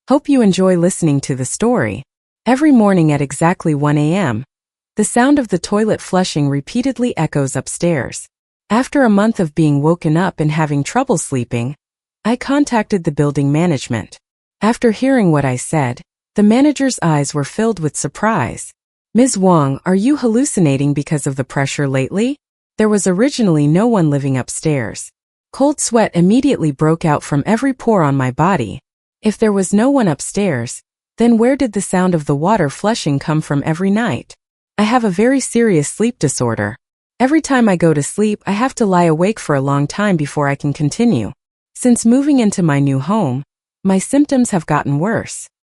Hope you enjoy listening to the story. Every morning at exactly 1 a.m., the sound of the toilet flushing repeatedly echoes upstairs. After a month of being woken up and having trouble sleeping, I contacted the building management. After hearing what I said, the manager's eyes were filled with surprise. "Ms. Wong, are you hallucinating because of the pressure lately? There was originally no one living upstairs." Cold sweat immediately broke out from every pore on my body. If there was no one upstairs, then where did the sound of the water flushing come from every night? I have a very serious sleep disorder. Every time I go to sleep, I have to lie awake for a long time before I can continue. Since moving into my new home, my symptoms have gotten worse.